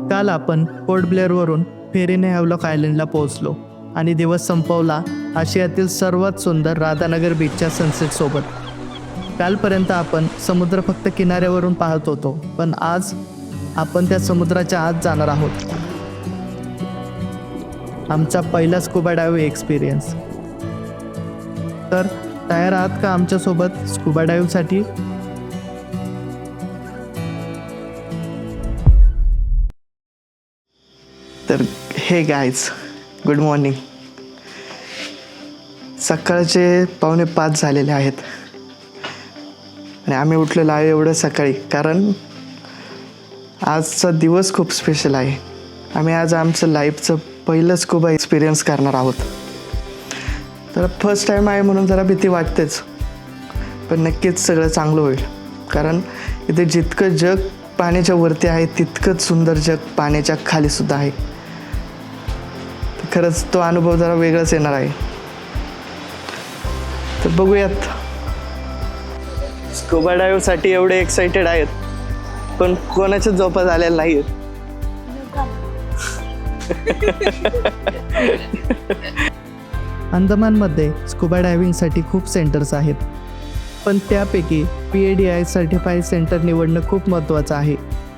काल आपण port ब्लेअरवरून फेरीने Havelock आयलंडला पोहोचलो आणि दिवस संपवला आशियातील सर्वात सुंदर राधानगर बीचच्या सनसेटसोबत. कालपर्यंत आपण समुद्र फक्त किनाऱ्यावरून पाहत होतो, पण आज आपण त्या समुद्राच्या आत जाणार आहोत. आमचा पहिला स्कुबा डायव्ह एक्सपिरियन्स. तर तयार आहात का आमच्यासोबत स्कुबा डायव्हसाठी? तर हे गाईज, गुड मॉर्निंग. सकाळचे 4:45 झालेले आहेत आणि आम्ही उठलेलो आहे एवढं सकाळी, कारण आजचा दिवस खूप स्पेशल आहे. आम्ही आज आमचं लाईफचं पहिलं स्कुबा एक्सपिरियन्स करणार आहोत. तर फर्स्ट टाईम आहे म्हणून जरा भीती वाटतेच, पण नक्कीच सगळं चांगलं होईल. कारण इथे जितकं जग पाण्याच्या वरती आहे तितकंच सुंदर जग पाण्याच्या खालीसुद्धा आहे. खरंच तो अनुभव जरा वेगळाच येणार आहे. तर बघूयात. स्कुबा डायव्हसाठी एवढे एक्साइटेड आहेत, पण कोणाच्या झोपा झालेल्या नाही आहेत. अंदमानमध्ये स्कुबा डायव्हिंगसाठी खूप सेंटर्स आहेत, पण त्यापैकी PADI सर्टिफाईड सेंटर निवडणं खूप महत्त्वाचं आहे.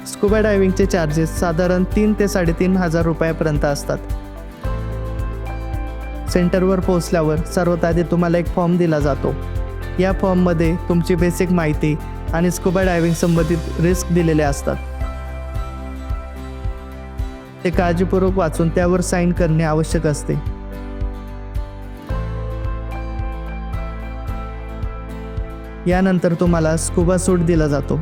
स्कुबा डायव्हिंगचे चार्जेस साधारण 3,000 ते 3,500 रुपयापर्यंत असतात. सेंटरवर पोहोचल्यावर सर्वात आधी तुम्हाला एक फॉर्म दिला जातो. या फॉर्ममध्ये तुमची बेसिक माहिती आणि स्कुबा डायव्हिंग संबंधित रिस्क दिलेले असतात. ते काळजीपूर्वक वाचून त्यावर साईन करणे आवश्यक असते. यानंतर तुम्हाला स्कुबा सूट दिला जातो.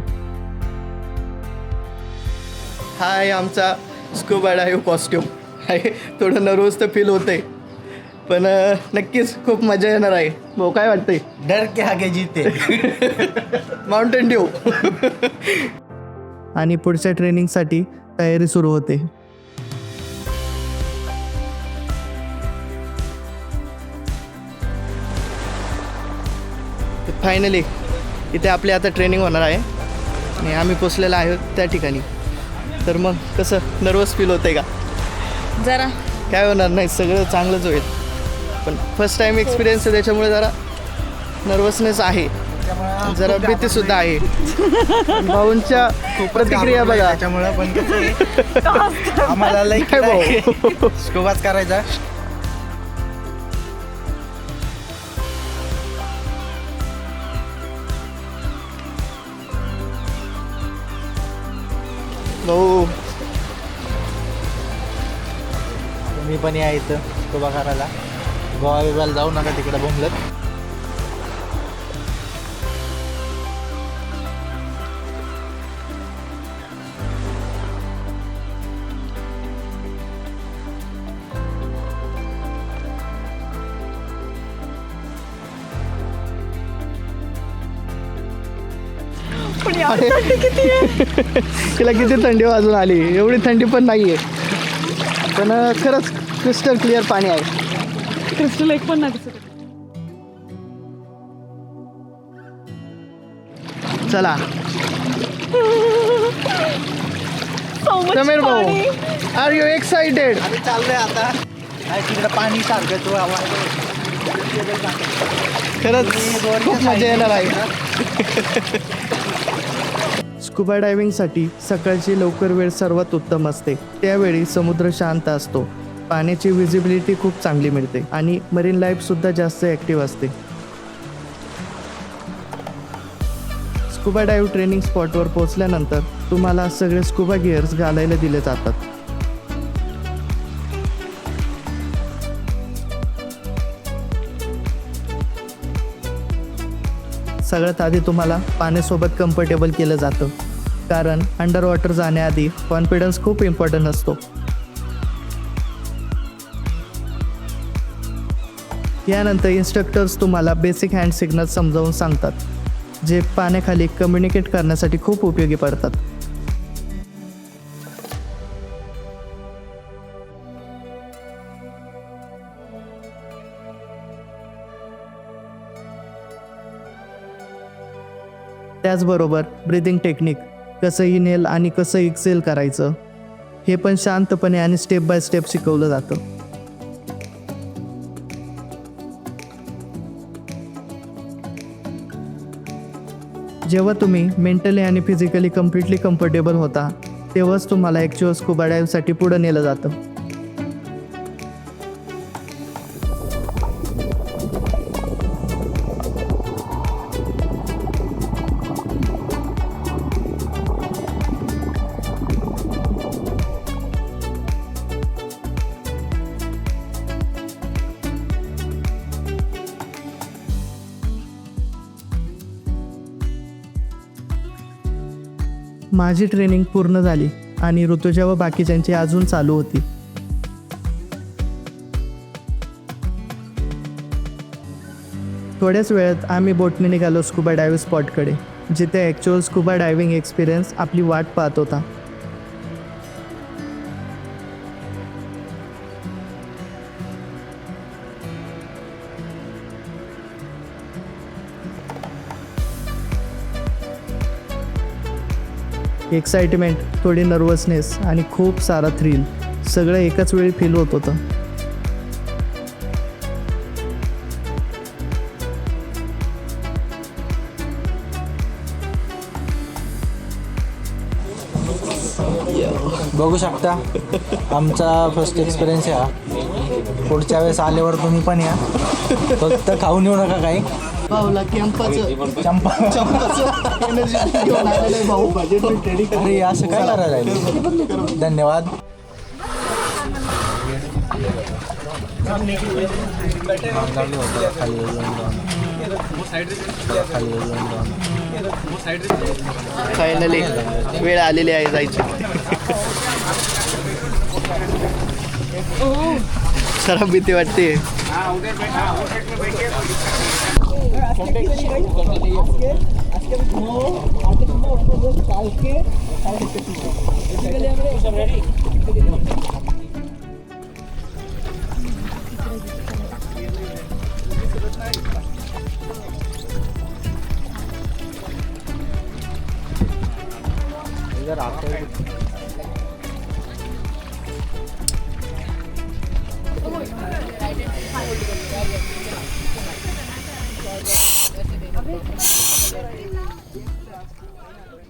हा आहे आमचा स्कुबा डायव्ह कॉस्ट्यूम. आहे थोडं नर्वस तर फील होतंय, पण नक्कीच खूप मजा येणार आहे. भाऊ, काय वाटतंय? डर के आगे जीते. Mountain Dew. आणि पुढच्या ट्रेनिंगसाठी तयारी सुरू होते. फायनली इथे आपली आता ट्रेनिंग होणार आहे आणि आम्ही पोचलेलो आहोत त्या ठिकाणी. तर मग कसं, नर्वस फील होतंय का? जरा. काय होणार नाही, सगळं चांगलंच होईल. पण फर्स्ट टाईम एक्सपिरियन्स आहे, त्याच्यामुळे जरा नर्वसनेस आहे, जरा भीतीसुद्धा आहे. भाऊंच्या प्रतिक्रिया बघा. त्याच्यामुळं पण आम्हाला लाईक स्कुबाच करायचा. भाऊ, तुम्ही पण या इथं स्कुबा करायला. गोवा बिवाला जाऊ नका तिकडे बोंबलत. तिला किती थंडी वाजून आली. एवढी थंडी पण नाही आहे, पण खरंच क्रिस्टल क्लिअर पाणी आहे. क्रिस्टल एक पण नाही दिसत. चला समीर भाऊ, आर यू एक्साइटेड? आम्ही चाललोय आता. तिकडे पाणी सारखं तू खरंच खूप मजा येणार आहे. स्कुबा डायव्हिंगसाठी सकाळची लवकर वेळ सर्वात उत्तम असते. त्यावेळी समुद्र शांत असतो, पाण्याची विजिबिलिटी खूप चांगली मिळते आणि मरीन लाईफसुद्धा जास्त ॲक्टिव्ह असते. स्कुबा डायव्ह ट्रेनिंग स्पॉटवर पोहोचल्यानंतर तुम्हाला सगळे स्कुबा गिअर्स घालायला दिले जातात. सगळ्यात आधी तुम्हाला पाण्यासोबत कम्फर्टेबल केलं जातं, कारण अंडर वॉटर जाण्याआधी कॉन्फिडन्स खूप इम्पॉर्टंट असतो. यानंतर इन्स्ट्रक्टर्स तुम्हाला बेसिक हँड सिग्नल समजावून सांगतात, जे पाण्याखाली कम्युनिकेट करण्यासाठी खूप उपयोगी पडतात. त्याचबरोबर ब्रीदिंग टेक्निक, कसं इनहेल आणि कसं एक्सेल करायचं हे पण शांतपणे आणि स्टेप बाय स्टेप शिकवलं जातं. जेव्हा तुम्ही मेंटली आणि फिजिकली कम्प्लिटली कम्फर्टेबल होता तेव्हाच तुम्हाला ॲक्च्युअल स्कुबा डायव्हसाठी पुढं नेलं जातं. माझी ट्रेनिंग पूर्ण झाली आणि ऋतुजा व बाकीच्यांची अजून चालू होती. थोड्याच वेळात आम्ही बोटने निघालो स्कुबा डायव्ह स्पॉटकडे, जिथे ॲक्च्युअल स्कुबा डायव्हिंग एक्सपिरियन्स आपली वाट पाहत होता. एक्साइटमेंट, थोडी नर्वसनेस आणि खूप सारा थ्रिल सगळं एकाच वेळी फील होत होतं. बघू शकता आमचा फर्स्ट एक्सपिरियन्स आहे हा. पुढच्या वेळेस आल्यावर तुम्ही पण या, फक्त खाऊन येऊ नका काही. चंपा अरे असं काय करायला आहे. धन्यवाद. फायनली वेळ आलेली आहे जायची. जरा भीती वाटते.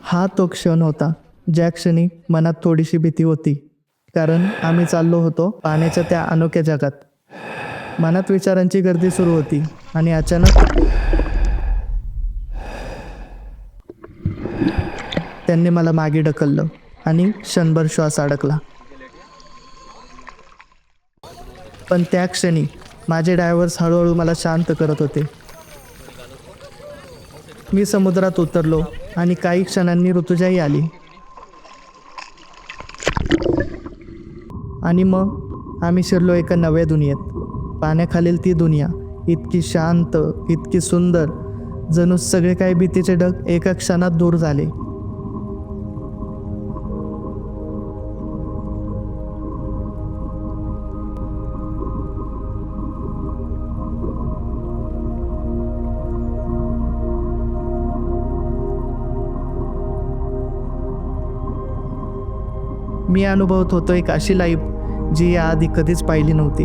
हा तो क्षण होता ज्या क्षणी मनात थोडीशी भीती होती, कारण आम्ही चाललो होतो पाण्याच्या त्या अनोख्या जगात. मनात विचारांची गर्दी सुरू होती आणि अचानक त्यांनी मला मागे ढकललं आणि क्षणभर श्वास अडकला. पण त्या क्षणी माझे डायव्हर्स हळूहळू मला शांत करत होते. मी समुद्रात उतरलो आणि काही क्षणांनी ऋतुजाही आली. आणि मग आम्ही शिरलो एका नव्या दुनियेत. पाण्याखालील ती दुनिया इतकी शांत, इतकी सुंदर, जणू सगळे काही भीतीचे ढग एका क्षणात दूर झाले. मी अनुभवत होतो एक अशी लाईफ जी याआधी कधीच पाहिली नव्हती.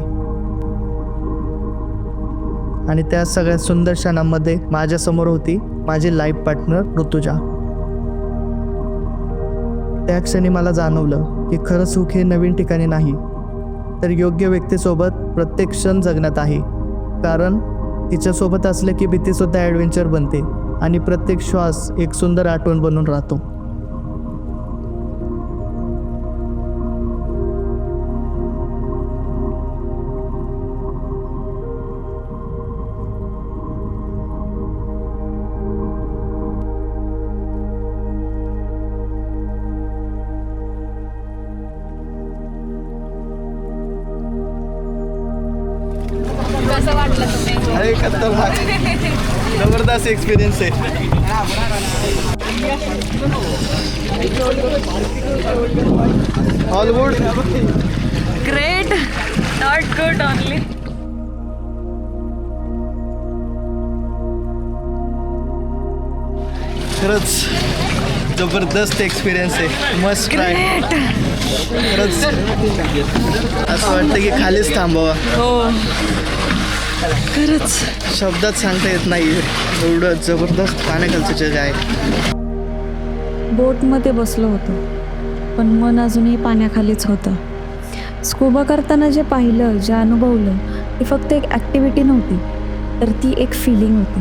आणि त्या सगळ्या सुंदर क्षणांमध्ये माझ्यासमोर होती माझी लाईफ पार्टनर ऋतुजा. त्या क्षणी मला जाणवलं की खरं सुख हे नवीन ठिकाणी नाही, तर योग्य व्यक्तीसोबत प्रत्येक क्षण जगण्यात आहे. कारण तिच्यासोबत असले की भीतीसुद्धा ॲडव्हेंचर बनते आणि प्रत्येक श्वास एक सुंदर आठवण बनून राहतो. कसं वाटलं तुम्ही? अरे खतरनाक, जबरदस्त एक्सपिरियन्स आहे. Hollywood great, not good only. खरंच जबरदस्त एक्सपिरियन्स आहे. मस्त ट्राय. खरंच असं वाटतं की खालीच थांबावा. हो खरंच. शब्दात सांगता येत नाही एवढं जबरदस्त पाण्याखालचं जग आहे. बोटमध्ये बसलो होतो पण मन अजूनही पाण्याखालीच होतं. स्कुबा करताना जे पाहिलं, जे अनुभवलं, ती फक्त एक ॲक्टिव्हिटी नव्हती, तर ती एक फिलिंग होती.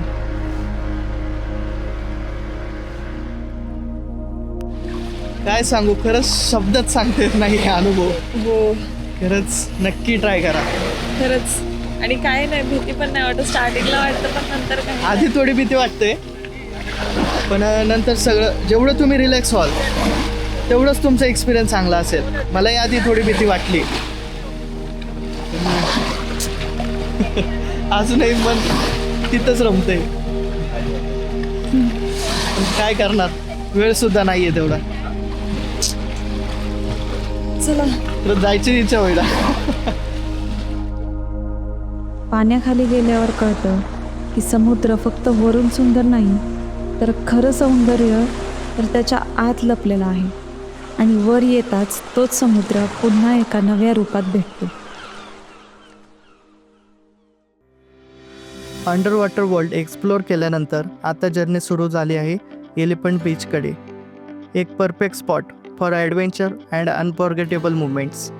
काय सांगू, खरंच शब्दात सांगता येत नाही हे अनुभव. हो खरंच नक्की ट्राय करा. खरंच. आणि काय नाही, भीती पण नाही वाटत. स्टार्टिंगला वाटतं पण नंतर काय. आधी थोडी भीती वाटते पण नंतर सगळं जेवढं तुम्ही रिलॅक्स व्हाल तेवढंच तुमचा एक्सपिरियन्स चांगला असेल. मलाही आधी थोडी भीती वाटली अजूनही मन तिथंच रमतंय. पण काय करणार, वेळ सुद्धा नाहीये तेवढा. चला. तर जायची इच्छा होईल. पाण्याखाली गेल्यावर कळतं की समुद्र फक्त वरून सुंदर नाही, तर खरं सौंदर्य तर त्याच्या आत लपलेलं आहे. आणि वर येताच तोच समुद्र पुन्हा एका नव्या रूपात भेटतो. अंडर वॉटर वर्ल्ड एक्सप्लोअर केल्यानंतर आता जर्नी सुरू झाली आहे एलिफंट बीचकडे. एक perfect spot for adventure and unforgettable movements.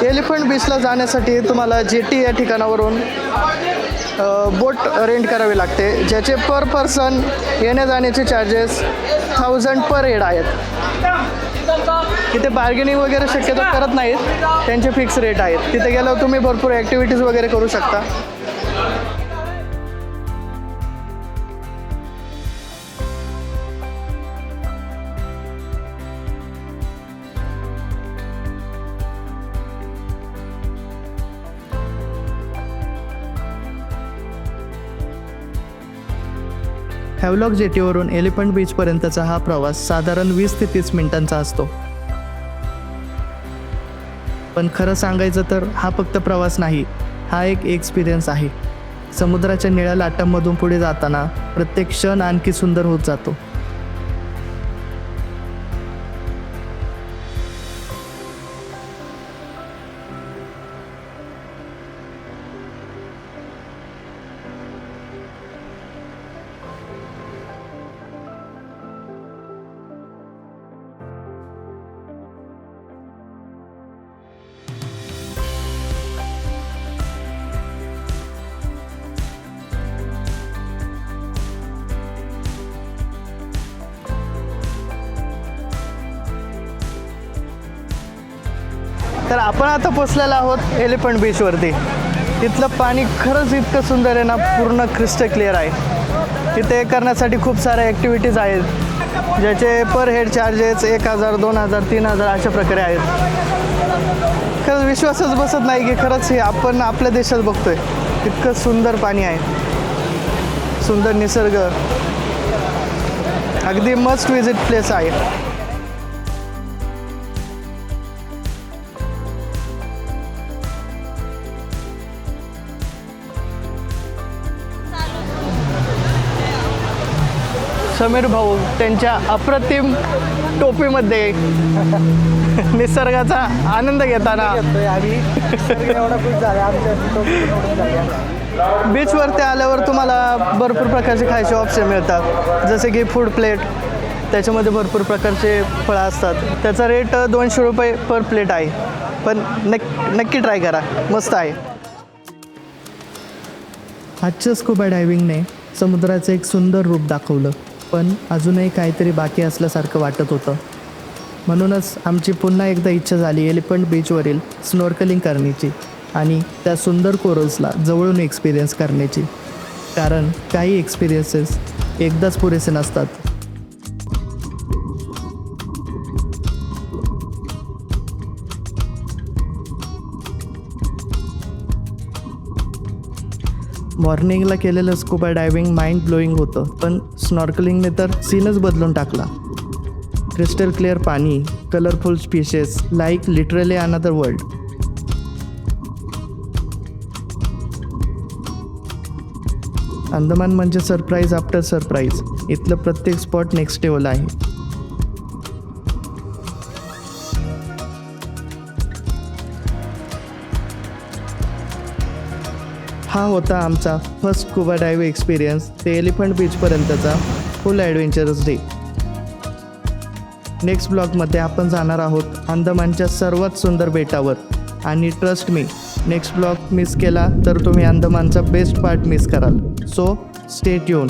Elephant बीचला जाण्यासाठी तुम्हाला जेटी या ठिकाणावरून बोट रेंट करावी लागते, ज्याचे पर पर्सन येण्या जाण्याचे चार्जेस 1000 पर हेड आहेत. तिथे बार्गेनिंग वगैरे शक्यतो करत नाहीत, त्यांचे फिक्स रेट आहेत. तिथे गेल्यावर तुम्ही भरपूर ॲक्टिव्हिटीज वगैरे करू शकता. हॅवलॉक जेटीवरून एलिफंट बीचपर्यंतचा हा प्रवास साधारण 20 ते 30 मिनिटांचा असतो. पण खरं सांगायचं तर हा फक्त प्रवास नाही, हा एक एक्सपिरियन्स आहे. समुद्राच्या निळ्या लाटांमधून पुढे जाताना प्रत्येक क्षण आणखी सुंदर होत जातो. तर आपण आता पोचलेलो आहोत एलिफंट बीचवरती. तिथलं पाणी खरंच इतकं सुंदर आहे ना, पूर्ण क्रिस्टल क्लिअर आहे. तिथे करण्यासाठी खूप साऱ्या ॲक्टिव्हिटीज आहेत, ज्याचे पर हेड चार्जेस 1000, 2000, 3000 अशा प्रकारे आहेत. खरंच विश्वासच बसत नाही की खरंच हे आपण आपल्या देशात बघतोय. इतकं सुंदर पाणी आहे, सुंदर निसर्ग, अगदी मस्ट विजिट प्लेस आहे. समीर भाऊ त्यांच्या अप्रतिम टोपीमध्ये निसर्गाचा आनंद घेताना बीचवरती आल्यावर तुम्हाला भरपूर प्रकारचे खायचे ऑप्शन मिळतात, जसे की फूड प्लेट. त्याच्यामध्ये भरपूर प्रकारचे फळं असतात. त्याचा रेट 200 रुपये पर प्लेट आहे. पण नक्की ट्राय करा, मस्त आहे. आजच्या स्कुबा डायव्हिंगने समुद्राचं एक सुंदर रूप दाखवलं, पण अजूनही काहीतरी बाकी असल्यासारखं वाटत होतं. म्हणूनच आमची पुन्हा एकदा इच्छा झाली एलिफंट बीचवरील स्नॉर्कलिंग करण्याची आणि त्या सुंदर कोरल्सला जवळून एक्सपिरियन्स करण्याची. कारण काही एक्सपिरियन्सेस एकदाच पुरेसे नसतात. मॉर्निंगला केलेलं स्कुबा डायव्हिंग माइंड ब्लोईंग होतं, पण स्नॉर्कलिंगने तर सीनच बदलून टाकला. क्रिस्टल क्लिअर पाणी, colourful species, like literally another world. Andaman म्हणजे सरप्राईज आफ्टर सरप्राईज. इथलं प्रत्येक स्पॉट नेक्स्ट लेवल आहे. हा होता आमचा फर्स्ट स्कुबा डायव्ह एक्सपिरियन्स ते एलिफंट बीचपर्यंतचा फुल ॲडव्हेंचरस डे. नेक्स्ट ब्लॉगमध्ये आपण जाणार आहोत अंदमानच्या सर्वात सुंदर बेटावर. आणि trust me, next blog miss केला तर तुम्ही अंदमानचा बेस्ट पार्ट मिस कराल. So stay tune.